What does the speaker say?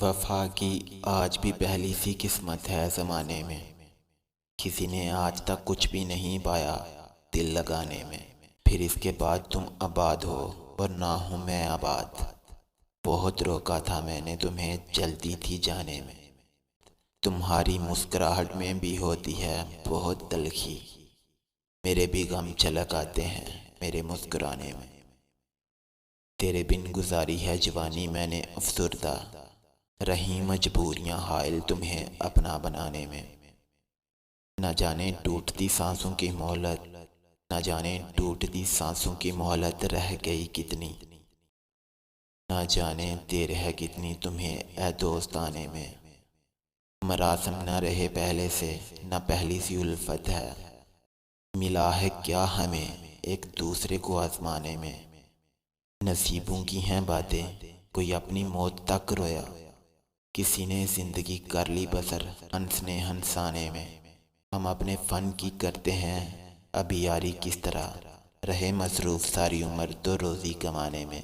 وفا کی آج بھی پہلی سی قسمت ہے زمانے میں، کسی نے آج تک کچھ بھی نہیں پایا دل لگانے میں۔ پھر اس کے بعد تم آباد ہو اور نہ ہوں میں آباد، بہت روکا تھا میں نے تمہیں جلدی تھی جانے میں۔ تمہاری مسکراہٹ میں بھی ہوتی ہے بہت تلخی، میرے بھی غم چھلک آتے ہیں میرے مسکرانے میں۔ تیرے بن گزاری ہے جوانی میں نے افسردہ، رہی مجبوریاں حائل تمہیں اپنا بنانے میں۔ نہ جانے ٹوٹتی سانسوں کی مہلت، نہ جانے ٹوٹتی سانسوں کی مہلت رہ گئی کتنی، نہ جانے دیر ہے کتنی تمہیں اے دوست آنے میں۔ مراسم نہ رہے پہلے سے، نہ پہلی سی الفت ہے، ملا ہے کیا ہمیں ایک دوسرے کو آزمانے میں۔ نصیبوں کی ہیں باتیں، کوئی اپنی موت تک رویا، کسی نے زندگی کر لی بسر ہنسنے ہنسانے میں۔ ہم اپنے فن کی کرتے ہیں اب یاری کس طرح، رہے مصروف ساری عمر تو روزی کمانے میں۔